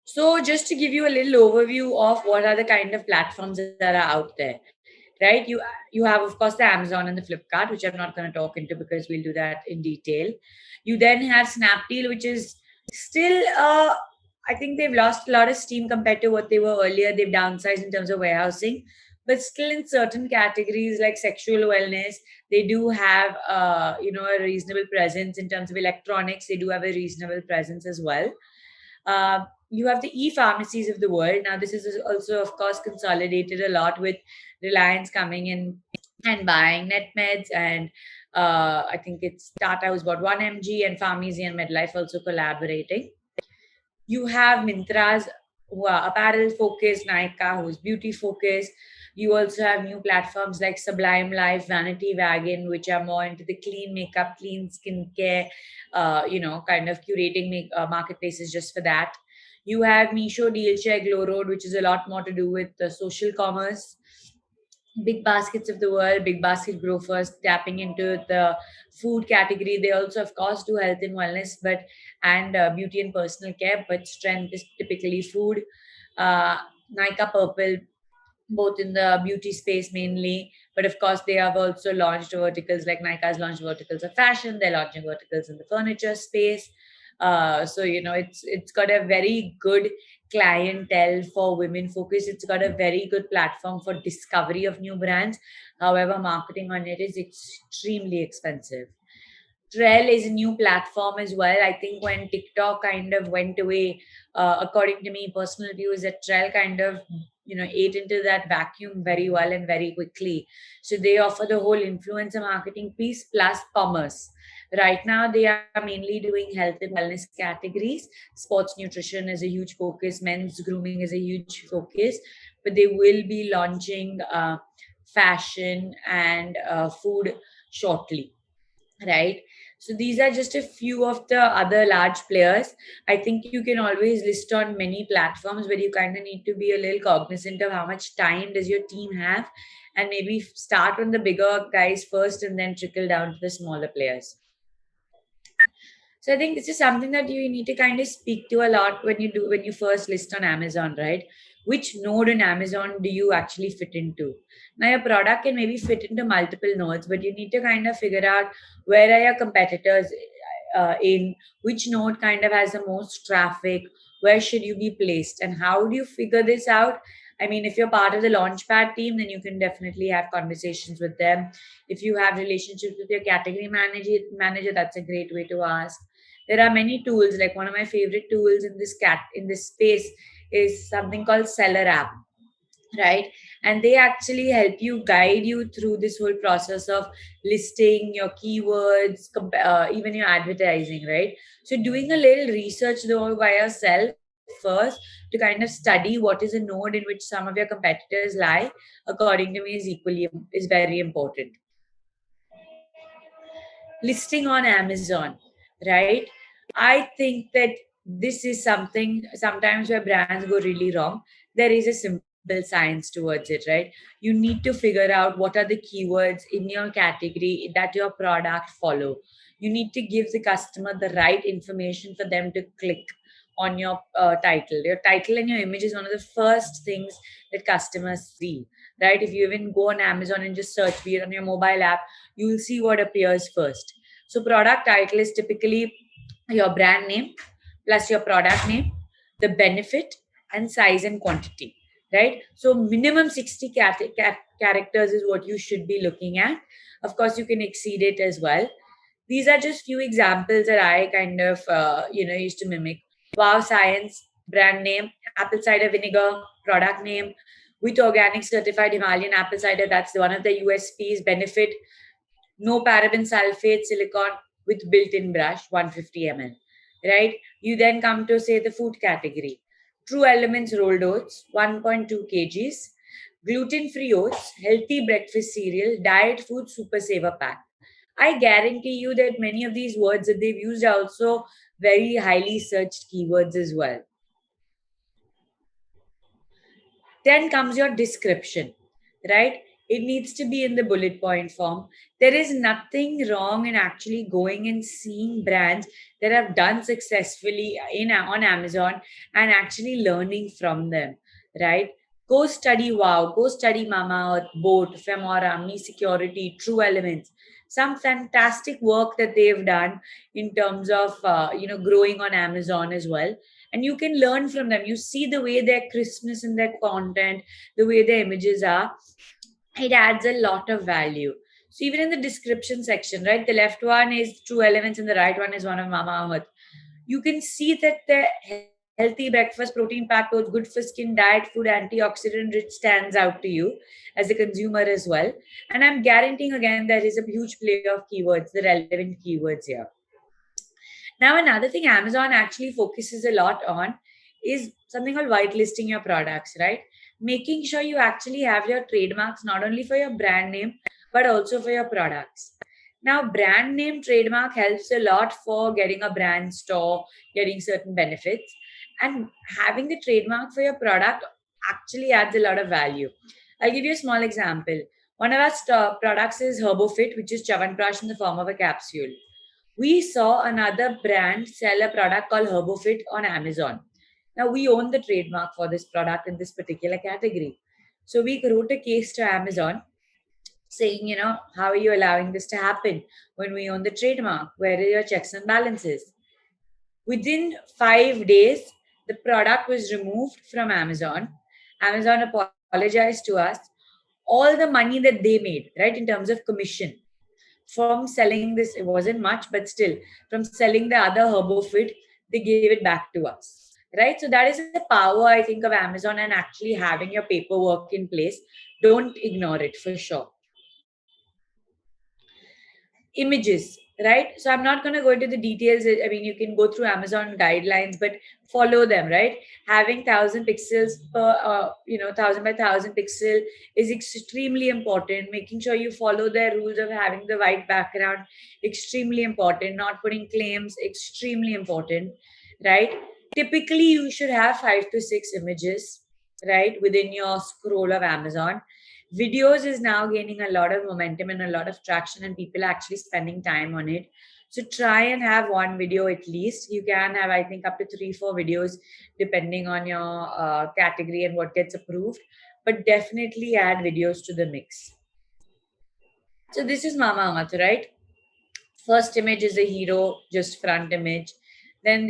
So just to give you a little overview of what are the kind of platforms that are out there, right? You have, of course, the Amazon and the Flipkart, which I'm not going to talk into because we'll do that in detail. You then have Snapdeal, which is still I think they've lost a lot of steam compared to what they were earlier. They've downsized in terms of warehousing, but still in certain categories like sexual wellness, they do have a reasonable presence. In terms of electronics, they do have a reasonable presence as well. You have the e-pharmacies of the world. Now, this is also, of course, consolidated a lot with Reliance coming in and buying NetMeds, and I think it's Tata who's bought 1mg, and Pharmacy and MedLife also collaborating. You have Mintras, who are apparel focused, Nykaa, who's beauty focused. You also have new platforms like Sublime Life, Vanity Wagon, which are more into the clean makeup, clean skincare, kind of curating marketplaces just for that. You have Misho, Dealshare, Glow Road, which is a lot more to do with social commerce. Big Baskets of the world, Big Basket Grow First, tapping into the food category. They also, of course, do health and wellness, but and beauty and personal care. But strength is typically food. Uh, Nykaa Purple, both in the beauty space mainly, but of course they have also launched verticals, like Nike launched verticals of fashion. They're launching verticals in the furniture space. So it's got a very good clientele for women focus. It's got a very good platform for discovery of new brands. However, marketing on it is extremely expensive. Trell is a new platform as well. I think when TikTok kind of went away, according to me, personal view is that Trell kind of ate into that vacuum very well and very quickly. So they offer the whole influencer marketing piece plus commerce. Right now, they are mainly doing health and wellness categories. Sports nutrition is a huge focus. Men's grooming is a huge focus. But they will be launching fashion and food shortly, right? So these are just a few of the other large players. I think you can always list on many platforms, but you kind of need to be a little cognizant of how much time does your team have, and maybe start on the bigger guys first and then trickle down to the smaller players. So I think this is something that you need to kind of speak to a lot when you first list on Amazon, right? Which node in Amazon do you actually fit into? Now your product can maybe fit into multiple nodes, but you need to kind of figure out where are your competitors in which node kind of has the most traffic, where should you be placed, and how do you figure this out? I mean, if you're part of the launchpad team, then you can definitely have conversations with them. If you have relationships with your category manager, that's a great way to ask. There are many tools. Like one of my favorite tools in this space is something called Seller App, right? And they actually help you, guide you through this whole process of listing your keywords, even your advertising, right? So doing a little research though by yourself first to kind of study what is a node in which some of your competitors lie, according to me, is very important. Listing on Amazon, right? I think that this is something sometimes where brands go really wrong. There is a simple science towards it, right? You need to figure out what are the keywords in your category that your product follow. You need to give the customer the right information for them to click on your title. Your title and your image is one of the first things that customers see, right? If you even go on Amazon and just search, be it on your mobile app, you will see what appears first. So product title is typically your brand name plus your product name, the benefit, and size and quantity, right? So minimum 60 characters is what you should be looking at. Of course, you can exceed it as well. These are just few examples that I kind of used to mimic. Wow Science, brand name, apple cider vinegar, product name, with organic certified Himalayan apple cider. That's one of the USPs. Benefit, no paraben sulfate silicone with built-in brush, 150 ml, right? You then come to say the food category. True Elements rolled oats, 1.2 kgs. Gluten-free oats, healthy breakfast cereal, diet food super saver pack. I guarantee you that many of these words that they've used are also very highly searched keywords as well. Then comes your description, right? It needs to be in the bullet point form. There is nothing wrong in actually going and seeing brands that have done successfully on Amazon and actually learning from them, right? Go study Wow, go study Mama Earth, Boat, Femora, Me Security, True Elements. Some fantastic work that they've done in terms of growing on Amazon as well. And you can learn from them. You see the way their crispness in their content, the way their images are, it adds a lot of value. So even in the description section, right, the left one is True Elements and the right one is one of Mama Earth. You can see that the healthy breakfast, protein packed oats, good for skin, diet, food, antioxidant rich stands out to you as a consumer as well. And I'm guaranteeing again there is a huge play of keywords, the relevant keywords here. Now, another thing Amazon actually focuses a lot on is something called whitelisting your products, right? Making sure you actually have your trademarks not only for your brand name, but also for your products. Now, brand name trademark helps a lot for getting a brand store, getting certain benefits, and having the trademark for your product actually adds a lot of value. I'll give you a small example. One of our products is HerboFit, which is Chyawanprash in the form of a capsule. We saw another brand sell a product called HerboFit on Amazon. Now, we own the trademark for this product in this particular category. So, we wrote a case to Amazon saying, how are you allowing this to happen when we own the trademark? Where are your checks and balances? Within 5 days, the product was removed from Amazon. Amazon apologized to us. All the money that they made, right, in terms of commission, from selling this, it wasn't much, but still, from selling the other HerboFit, they gave it back to us. Right? So that is the power, I think, of Amazon and actually having your paperwork in place. Don't ignore it for sure. Images, right? So I'm not going to go into the details. I mean, you can go through Amazon guidelines, but follow them, right? Having 1,000 pixels per 1,000 by 1,000 pixel is extremely important. Making sure you follow their rules of having the white background, extremely important. Not putting claims, extremely important, right? Typically you should have 5 to 6 images, right, within your scroll of Amazon. Videos is now gaining a lot of momentum and a lot of traction, and people are actually spending time on it. So try and have one video at least. You can have, I think, up to 3-4 videos depending on your category and what gets approved, but definitely add videos to the mix. So this is Mama Earth, right? First image is a hero, just front image. Then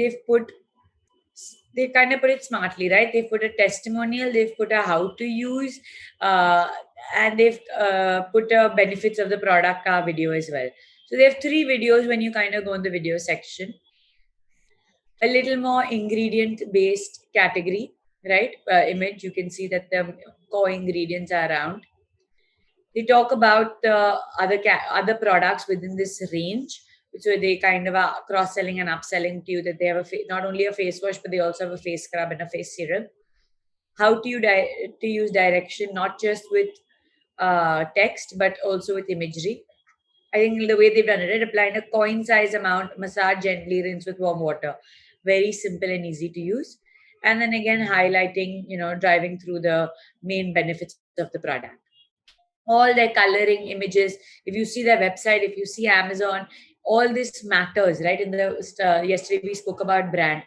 they kind of put it smartly, right? They've put a testimonial, they've put a how to use, and they've put a benefits of the product car video as well. So they have 3 videos when you kind of go in the video section. A little more ingredient based category, right? Image, you can see that the core ingredients are around. They talk about the other products within this range. So they kind of are cross-selling and upselling to you that they have not only a face wash, but they also have a face scrub and a face serum. How to use direction, not just with text, but also with imagery. I think the way they've done it, right? Applying a coin size amount, massage gently, rinse with warm water. Very simple and easy to use. And then again, highlighting, driving through the main benefits of the product. All their coloring images, if you see their website, if you see Amazon, all this matters, right? In the yesterday we spoke about brand.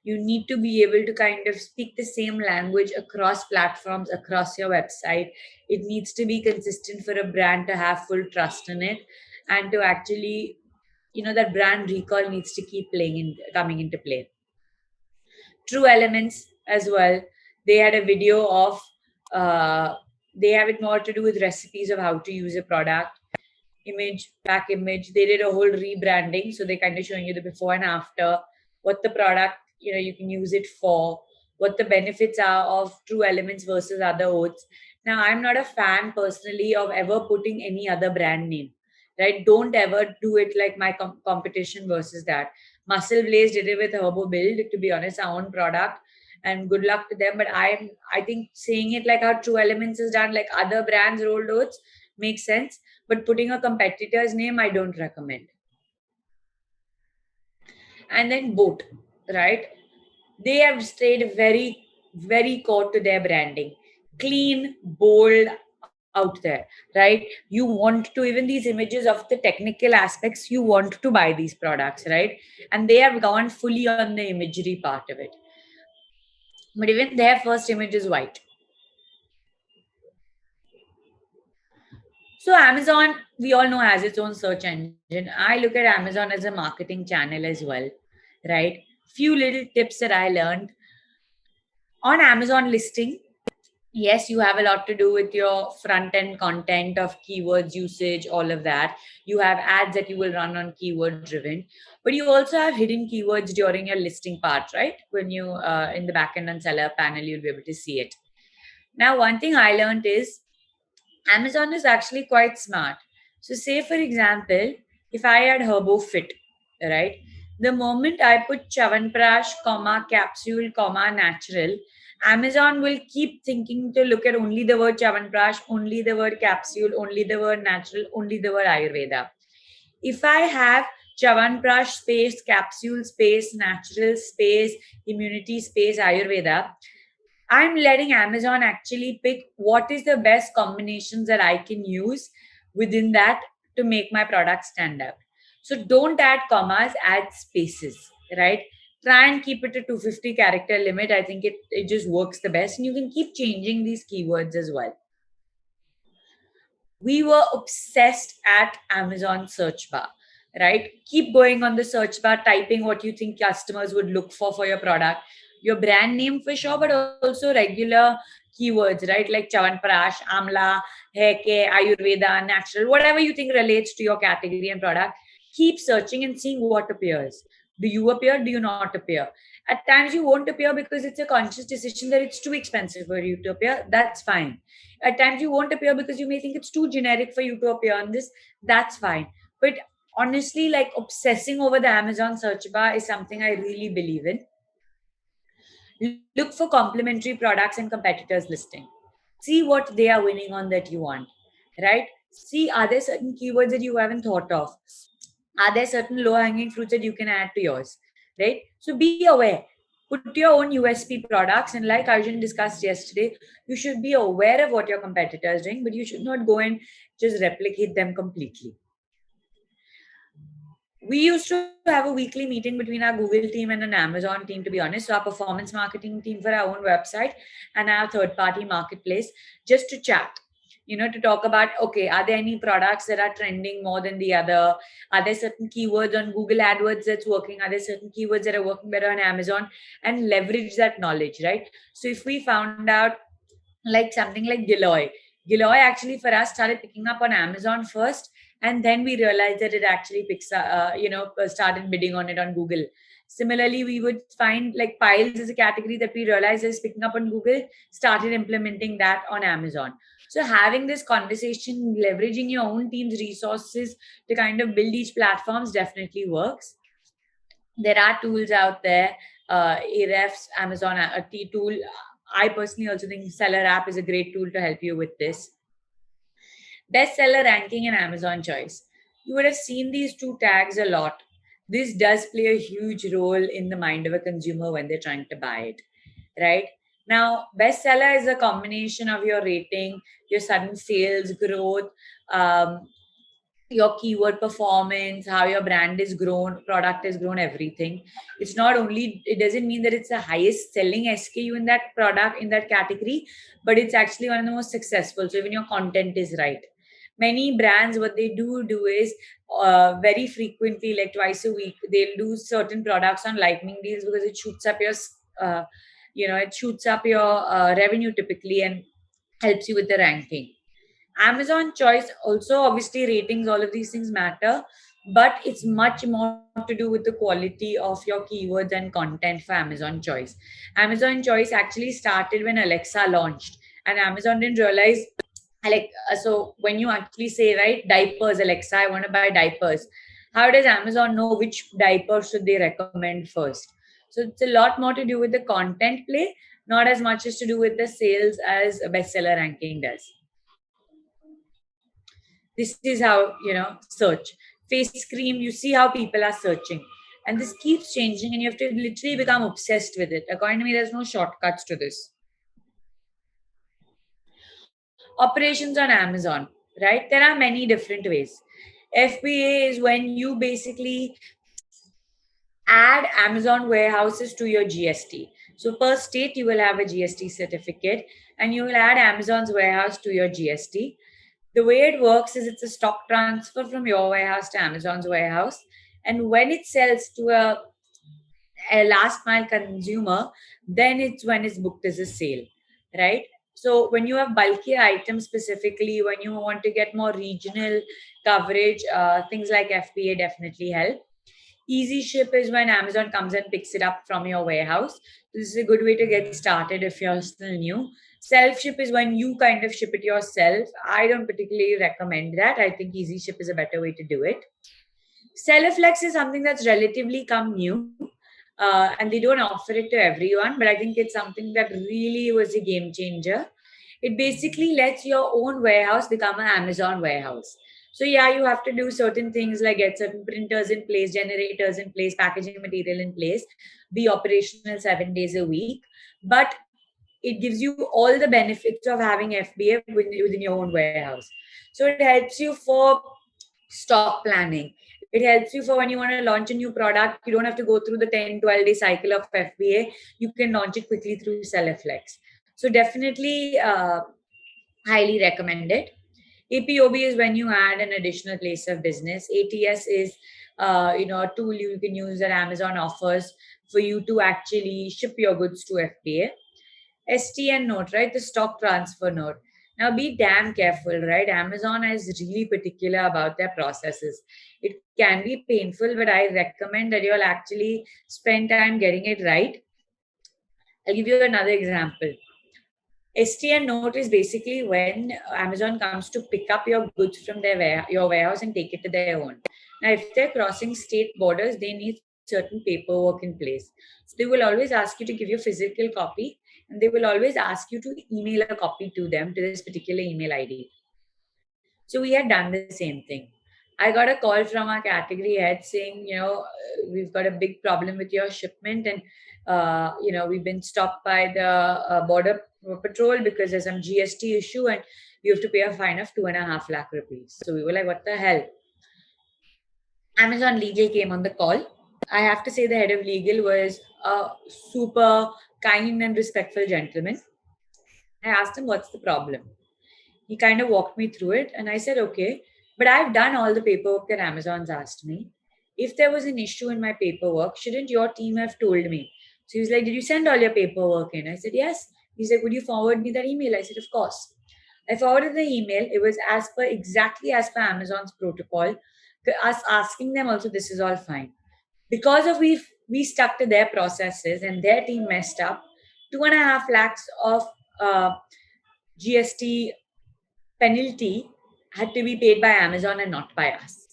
You need to be able to kind of speak the same language across platforms, across your website. It needs to be consistent for a brand to have full trust in it, and to actually, that brand recall needs to keep coming into play. True Elements as well, they had a video of they have it more to do with recipes of how to use a product. Image, back image, they did a whole rebranding, so they kind of showing you the before and after, what the product, you can use it for, what the benefits are of True Elements versus other oats. Now, I'm not a fan personally of ever putting any other brand name, right? Don't ever do it like my competition versus that. Muscle Blaze did it with Herbo Build, to be honest, our own product, and good luck to them. But I think saying it like how True Elements is done, like other brands rolled oats, makes sense. But putting a competitor's name, I don't recommend. And then Boat, right? They have stayed very, very core to their branding. Clean, bold, out there, right? You want to, even these images of the technical aspects, you want to buy these products, right? And they have gone fully on the imagery part of it. But even their first image is white. So Amazon, we all know, has its own search engine. I look at Amazon as a marketing channel as well, right? Few little tips that I learned on Amazon listing. Yes, you have a lot to do with your front end content of keywords usage, all of that. You have ads that you will run on keyword driven, but you also have hidden keywords during your listing part, right? When you in the backend and seller panel, you'll be able to see it. Now, one thing I learned is Amazon is actually quite smart. So, say for example, if I had HerboFit, right? The moment I put Chavanprash, comma, capsule, comma, natural, Amazon will keep thinking to look at only the word Chavanprash, only the word capsule, only the word natural, only the word Ayurveda. If I have Chavanprash space, capsule space, natural space, immunity space, Ayurveda, I'm letting Amazon actually pick what is the best combinations that I can use within that to make my product stand out. So don't add commas, add spaces, right? Try and keep it to 250 character limit. I think it just works the best. And you can keep changing these keywords as well. We were obsessed at Amazon search bar, right? Keep going on the search bar, typing what you think customers would look for your product, your brand name for sure, but also regular keywords, right? Like Chavanprash, Amla, Hair Care, Ayurveda, Natural, whatever you think relates to your category and product. Keep searching and seeing what appears. Do you appear? Do you not appear? At times you won't appear because it's a conscious decision that it's too expensive for you to appear. That's fine. At times you won't appear because you may think it's too generic for you to appear on this. That's fine. But honestly, like obsessing over the Amazon search bar is something I really believe in. Look for complementary products and competitors listing. See what they are winning on that you want, right? See, are there certain keywords that you haven't thought of? Are there certain low hanging fruits that you can add to yours, right? So be aware. Put your own USP products, and like Arjun discussed yesterday, you should be aware of what your competitor is doing, but you should not go and just replicate them completely. We used to have a weekly meeting between our Google team and an Amazon team, to be honest. So our performance marketing team for our own website and our third party marketplace, just to chat, to talk about, okay, are there any products that are trending more than the other? Are there certain keywords on Google AdWords that's working? Are there certain keywords that are working better on Amazon? And leverage that knowledge, right? So if we found out like something like Giloy actually for us started picking up on Amazon first, and then we realized that it actually picks up, started bidding on it on Google. Similarly, we would find like piles as a category that we realized is picking up on Google, started implementing that on Amazon. So having this conversation, leveraging your own team's resources to kind of build each platforms definitely works. There are tools out there, Ahrefs, Amazon, a T tool. I personally also think Seller app is a great tool to help you with this. Bestseller ranking and Amazon choice. You would have seen these two tags a lot. This does play a huge role in the mind of a consumer when they're trying to buy it, right? Now, bestseller is a combination of your rating, your sudden sales growth, um, your keyword performance, how your brand is grown, product has grown, everything. It's not only, it doesn't mean that it's the highest selling SKU in that product, in that category, but it's actually one of the most successful. So even your content is right. Many brands, what they do is very frequently, like twice a week, they'll do certain products on lightning deals because it shoots up your, uh, it shoots up your revenue typically and helps you with the ranking. Amazon choice also, obviously ratings, all of these things matter, but it's much more to do with the quality of your keywords and content for Amazon choice. Amazon choice actually started when Alexa launched, and Amazon didn't realize, like, so when you actually say, right, diapers, Alexa, I want to buy diapers. How does Amazon know which diaper should they recommend first? So it's a lot more to do with the content play, not as much as to do with the sales as a bestseller ranking does. This is how, search. Face cream, you see how people are searching. And this keeps changing, and you have to literally become obsessed with it. According to me, there's no shortcuts to this. Operations on Amazon, right? There are many different ways. FBA is when you basically add Amazon warehouses to your GST. So per state, you will have a GST certificate and you will add Amazon's warehouse to your GST. The way it works is it's a stock transfer from your warehouse to Amazon's warehouse. And when it sells to a last mile consumer, then it's when it's booked as a sale, right? So when you have bulky items specifically, when you want to get more regional coverage, things like FBA definitely help. Easy ship is when Amazon comes and picks it up from your warehouse. This is a good way to get started if you're still new. Self ship is when you kind of ship it yourself. I don't particularly recommend that. I think easy ship is a better way to do it. Seller Flex is something that's relatively come new, and they don't offer it to everyone, but I think it's something that really was a game changer. It basically lets your own warehouse become an Amazon warehouse. So yeah, you have to do certain things like get certain printers in place, generators in place, packaging material in place, be operational 7 days a week, but it gives you all the benefits of having FBA within your own warehouse. So it helps you for stock planning. It helps you for when you want to launch a new product. You don't have to go through the 10-12 day cycle of FBA. You can launch it quickly through Sellerflex. So definitely highly recommend it. APOB is when you add an additional place of business. ATS is a tool you can use that Amazon offers for you to actually ship your goods to FBA. STN note, right? The stock transfer note. Now be damn careful, right? Amazon is really particular about their processes. It can be painful, but I recommend that you'll actually spend time getting it right. I'll give you another example. STN note is basically when Amazon comes to pick up your goods from your warehouse and take it to their own. Now, if they're crossing state borders, they need certain paperwork in place. So they will always ask you to give your physical copy, and they will always ask you to email a copy to them to this particular email ID. So we had done the same thing. I got a call from our category head saying, we've got a big problem with your shipment, and we've been stopped by the border patrol because there's some GST issue, and you have to pay a fine of 2.5 lakh rupees. So we were like, what the hell? Amazon legal came on the call. I have to say the head of legal was a super kind and respectful gentleman. I asked him, what's the problem? He kind of walked me through it, and I said, okay, but I've done all the paperwork that Amazon's asked me. If there was an issue in my paperwork, shouldn't your team have told me? So he was like, did you send all your paperwork in? I said, yes. He's like, would you forward me that email? I said, of course. I forwarded the email. It was exactly as per Amazon's protocol. Us asking them also, this is all fine. Because of we stuck to their processes and their team messed up, 2.5 lakhs of GST penalty had to be paid by Amazon and not by us.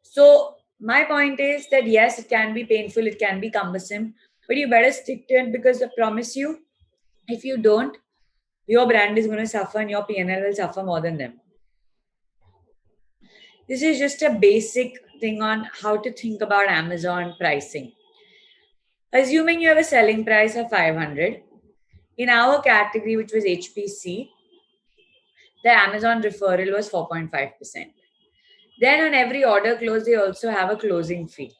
So my point is that yes, it can be painful, it can be cumbersome, but you better stick to it, because I promise you, if you don't, your brand is going to suffer and your P&L will suffer more than them. This is just a basic thing on how to think about Amazon pricing. Assuming you have a selling price of 500, in our category, which was HPC, the Amazon referral was 4.5%. Then on every order close, they also have a closing fee.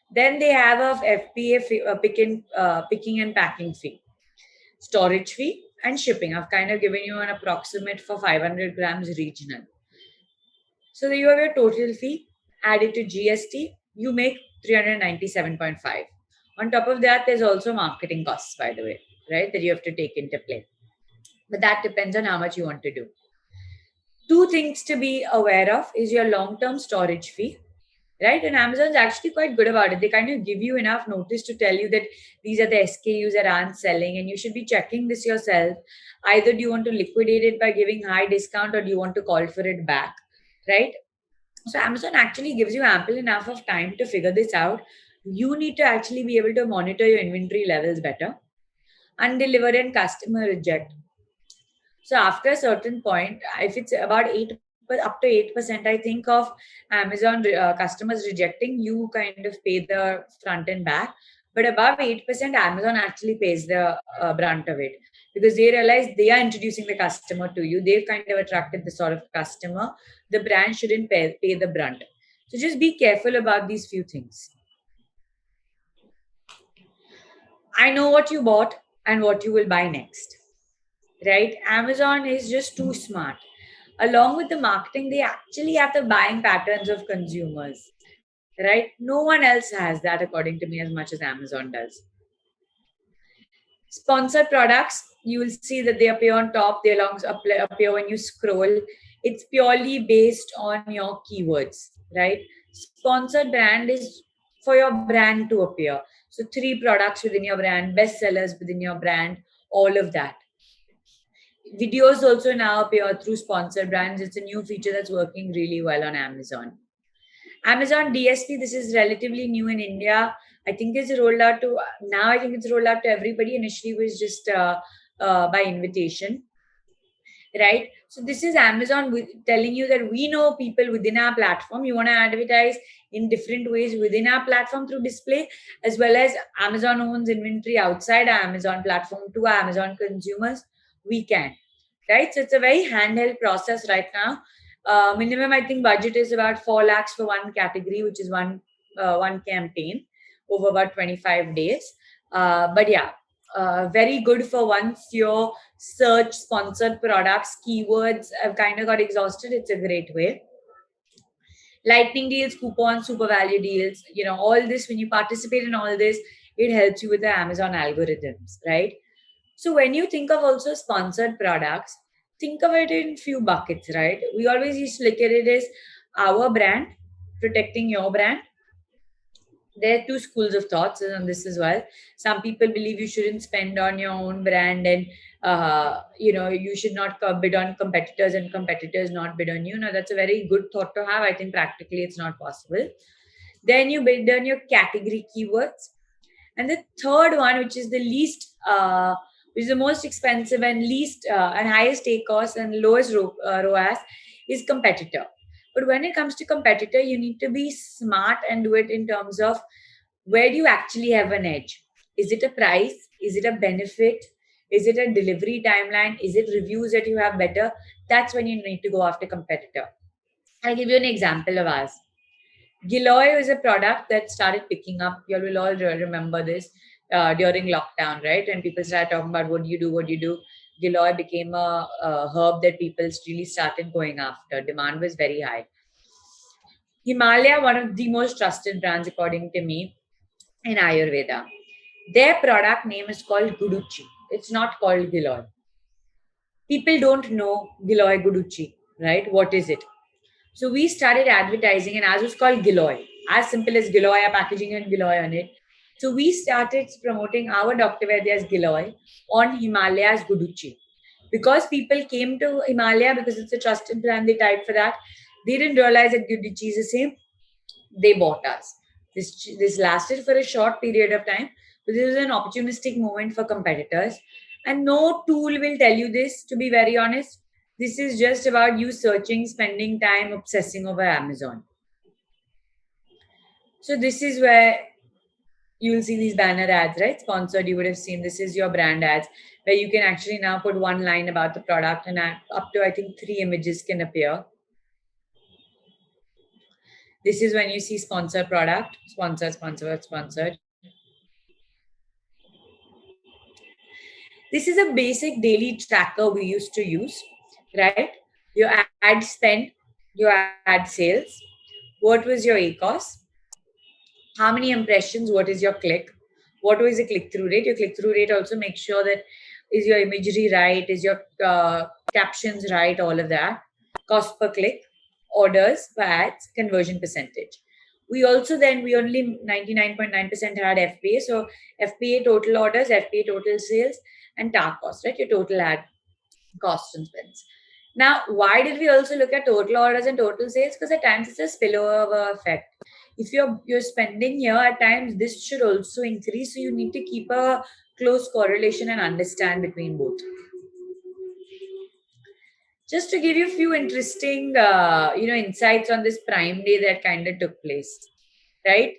Then they have a FBA fee, picking and packing fee, storage fee, and shipping. I've kind of given you an approximate for 500 grams regional. So you have your total fee, added to GST, you make 397.5. On top of that, there's also marketing costs, by the way, right, that you have to take into play. But that depends on how much you want to do. Two things to be aware of is your long-term storage fee, right? And Amazon's actually quite good about it. They kind of give you enough notice to tell you that these are the SKUs that aren't selling, and you should be checking this yourself. Either do you want to liquidate it by giving high discount, or do you want to call for it back, right? So Amazon actually gives you ample enough of time to figure this out. You need to actually be able to monitor your inventory levels better. Undelivered and customer reject. So after a certain point, if it's about up to 8%, I think, of Amazon customers rejecting, you kind of pay the front and back. But above 8%, Amazon actually pays the brunt of it. because they realize they are introducing the customer to you. They've kind of attracted the sort of customer. The brand shouldn't pay the brunt. So just be careful about these few things. I know what you bought and what you will buy next, right? Amazon is just too smart. Along with the marketing, they actually have the buying patterns of consumers, right? No one else has that, according to me, as much as Amazon does. Sponsored products, you will see that they appear on top, they appear when you scroll. It's purely based on your keywords, right? Sponsored brand is for your brand to appear. So, 3 products within your brand, bestsellers within your brand, all of that. Videos also now appear through sponsored brands. It's a new feature that's working really well on Amazon. Amazon DSP, this is relatively new in India. I think it's rolled out to now. I think it's rolled out to everybody. Initially, was just by invitation, right? So this is Amazon telling you that we know people within our platform. You want to advertise in different ways within our platform through display, as well as Amazon owns inventory outside our Amazon platform to our Amazon consumers. We can, right? So it's a very handheld process right now. Minimum, I think, budget is about 4 lakhs for one category, which is one campaign over about 25 days. But yeah, very good for once your search sponsored products, keywords have kind of got exhausted. It's a great way. Lightning deals, coupons, super value deals, all this, when you participate in all this, it helps you with the Amazon algorithms, right? So when you think of also sponsored products, think of it in few buckets, right? We always used to look at it as our brand, protecting your brand. There are 2 schools of thoughts on this as well. Some people believe you shouldn't spend on your own brand, and you should not bid on competitors and competitors not bid on you. Now that's a very good thought to have. I think practically it's not possible. Then you bid on your category keywords, and the third one, which is the least which is the most expensive and least and highest take cost and lowest ROAS, is competitor. But when it comes to competitor, you need to be smart and do it in terms of where do you actually have an edge? Is it a price? Is it a benefit? Is it a delivery timeline? Is it reviews that you have better? That's when you need to go after competitor. I'll give you an example of ours. Giloy is a product that started picking up. You will all remember this during lockdown, right? When people started talking about what do you do, Giloy became a herb that people really started going after. Demand was very high. Himalaya, one of the most trusted brands according to me in Ayurveda. Their product name is called Guduchi. It's not called Giloy. People don't know Giloy Guduchi, right? What is it? So we started advertising, and ours was called Giloy. As simple as Giloy, packaging and Giloy on it. So we started promoting our Dr. Vaidya's Giloy on Himalaya's Guduchi. Because people came to Himalaya because it's a trusted brand, they typed for that. They didn't realize that Guduchi is the same. They bought us. This lasted for a short period of time, but this was an opportunistic moment for competitors. And no tool will tell you this, to be very honest. This is just about you searching, spending time, obsessing over Amazon. So this is where you will see these banner ads, right? Sponsored, you would have seen this is your brand ads, where you can actually now put one line about the product, and up to, I think, 3 images can appear. This is when you see sponsored product, sponsored. This is a basic daily tracker we used to use, right? Your ad spend, your ad sales, what was your ACOS, how many impressions, what is your click, what was the click-through rate. Your click-through rate also makes sure that is your imagery right, is your captions right, all of that. Cost per click, orders per ads, conversion percentage. We also we only 99.9% had FBA. So FBA total orders, FBA total sales, and TAR cost, right? Your total ad costs and spends. Now, why did we also look at total orders and total sales? Because at times it's a spillover effect. If you're spending here, at times this should also increase. So you need to keep a close correlation and understand between both. Just to give you a few interesting, insights on this Prime Day that kind of took place, right?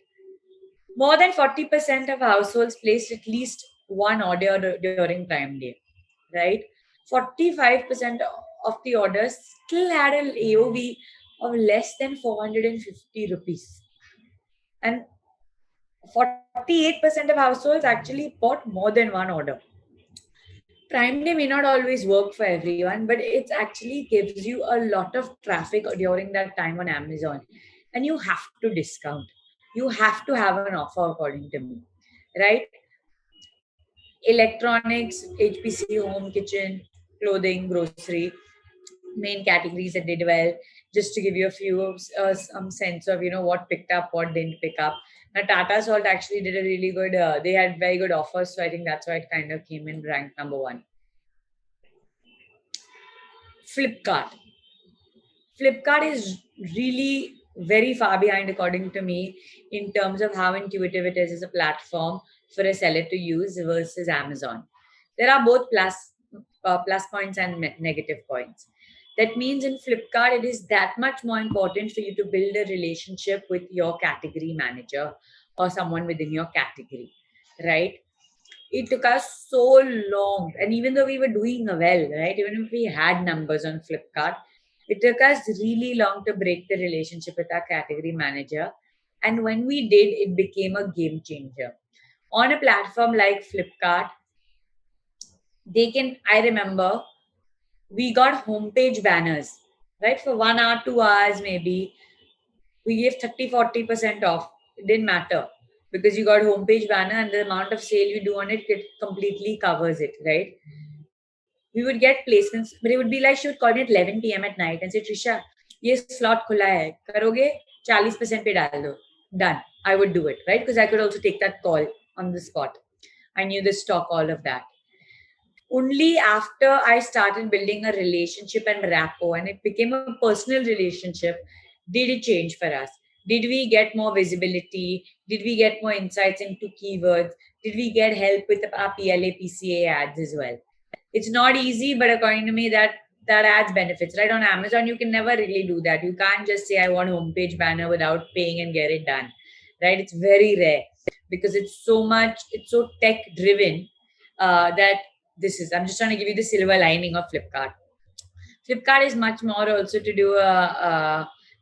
More than 40% of households placed at least one order during Prime Day, right? 45% of the orders still had an AOV of less than 450 rupees. And 48% of households actually bought more than one order. Prime Day may not always work for everyone, but it actually gives you a lot of traffic during that time on Amazon. And you have to discount. You have to have an offer, according to me, right? Electronics, HPC, home, kitchen, clothing, grocery, main categories that did well. Just to give you a few some sense of what picked up, what didn't pick up. Now Tata Salt actually did a really good. They had very good offers, so I think that's why it kind of came in ranked number one. Flipkart. Flipkart is really very far behind, according to me, in terms of how intuitive it is as a platform for a seller to use versus Amazon. There are both plus points and negative points. That means in Flipkart, it is that much more important for you to build a relationship with your category manager or someone within your category, right? It took us so long. And even though we were doing well, right? Even if we had numbers on Flipkart, it took us really long to break the relationship with our category manager. And when we did, it became a game changer. On a platform like Flipkart, I remember we got homepage banners, right? For 1 hour, 2 hours, maybe. We gave 30-40% off. It didn't matter because you got homepage banner and the amount of sale you do on it completely covers it, right? We would get placements, but it would be like she would call me at 11 p.m. at night and say, Trisha, ये slot खुला है, करोगे 40% पे डाल दो. Done. I would do it, right? Because I could also take that call on the spot. I knew the stock, all of that. Only after I started building a relationship and rapport and it became a personal relationship, did it change for us? Did we get more visibility? Did we get more insights into keywords? Did we get help with our PLA, PCA ads as well? It's not easy, but according to me, that adds benefits, right? On Amazon, you can never really do that. You can't just say I want homepage banner without paying and get it done, right? It's very rare because it's so tech driven that this is. I'm just trying to give you the silver lining of Flipkart. Flipkart is much more also to do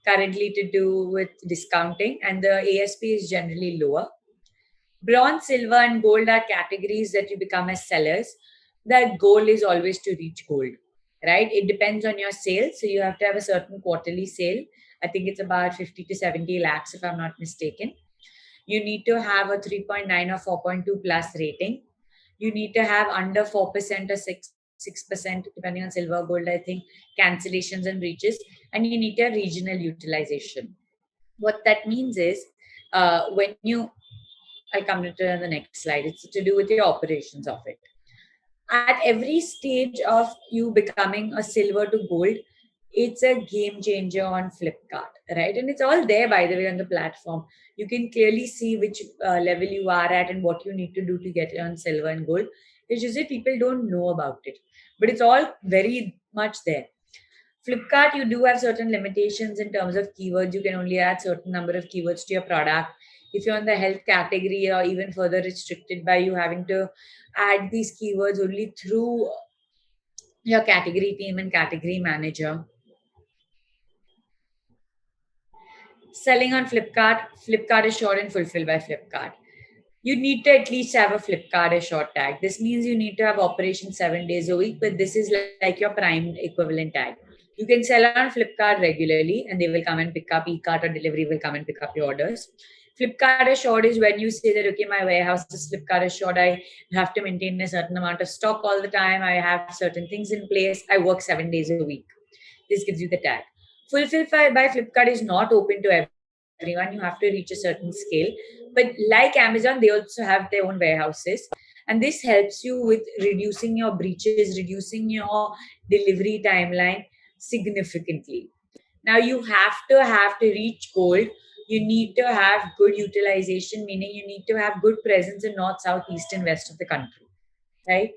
currently to do with discounting, and the ASP is generally lower. Bronze, silver, and gold are categories that you become as sellers. That goal is always to reach gold, right? It depends on your sales. So you have to have a certain quarterly sale. I think it's about 50 to 70 lakhs, if I'm not mistaken. You need to have a 3.9 or 4.2 plus rating. You need to have under 4% or 6%, depending on silver, gold, I think, cancellations and breaches. And you need to have regional utilization. What that means is when you I'll come to the next slide. It's to do with your operations of it. At every stage of you becoming a silver to gold, it's a game changer on Flipkart, right? And it's all there, by the way, on the platform. You can clearly see which level you are at and what you need to do to get it on silver and gold. It's just that people don't know about it, but it's all very much there. Flipkart, you do have certain limitations in terms of keywords. You can only add certain number of keywords to your product. If you're in the health category, or even further restricted by you having to add these keywords only through your category team and category manager. Selling on Flipkart, Flipkart Assured and Fulfilled by Flipkart. You need to at least have a Flipkart Assured tag. This means you need to have operation 7 days a week, but this is like your prime equivalent tag. You can sell on Flipkart regularly and they will come and pick up, e-cart or delivery will come and pick up your orders. Flipkart Assured is when you say that, okay, my warehouse is Flipkart Assured. I have to maintain a certain amount of stock all the time. I have certain things in place. I work 7 days a week. This gives you the tag. Fulfilled by Flipkart is not open to everyone. You have to reach a certain scale. But like Amazon, they also have their own warehouses. And this helps you with reducing your breaches, reducing your delivery timeline significantly. Now you have to reach gold. You need to have good utilization, meaning you need to have good presence in north, south, east, and west of the country, right?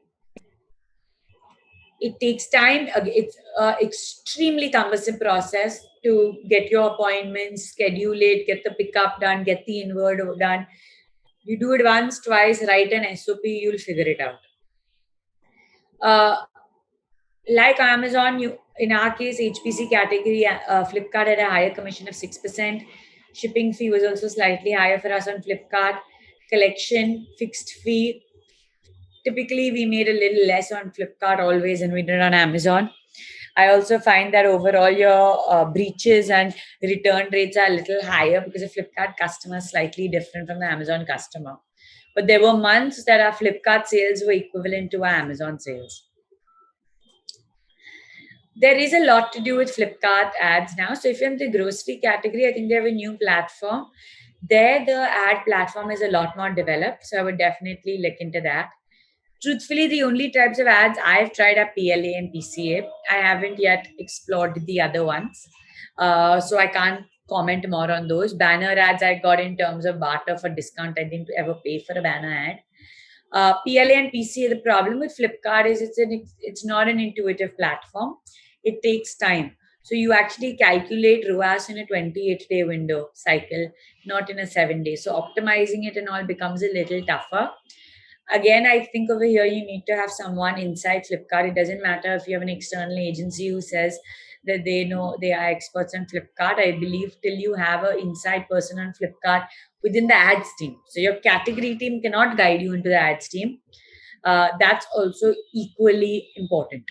It takes time. It's an extremely cumbersome process to get your appointments, schedule it, get the pickup done, get the inward done. You do it once, twice, write an SOP, you'll figure it out. Uh, like Amazon, you in our case, HPC category, Flipkart had a higher commission of 6%. Shipping fee was also slightly higher for us on Flipkart. Collection fixed fee. Typically, we made a little less on Flipkart always than we did on Amazon. I also find that overall your breaches and return rates are a little higher because the Flipkart customer is slightly different from the Amazon customer. But there were months that our Flipkart sales were equivalent to our Amazon sales. There is a lot to do with Flipkart ads now. So if you're in the grocery category, I think they have a new platform. There, the ad platform is a lot more developed. So I would definitely look into that. Truthfully, the only types of ads I've tried are PLA and PCA. I haven't yet explored the other ones. So I can't comment more on those. Banner ads I got in terms of barter for discount. I didn't ever pay for a banner ad. PLA and PCA, the problem with Flipkart is it's not an intuitive platform. It takes time. So you actually calculate ROAS in a 28-day window cycle, not in a 7-day. So optimizing it and all becomes a little tougher. Again, I think over here you need to have someone inside Flipkart. It doesn't matter if you have an external agency who says that they know they are experts on Flipkart. I believe till you have an inside person on Flipkart within the ads team. So your category team cannot guide you into the ads team. That's also equally important.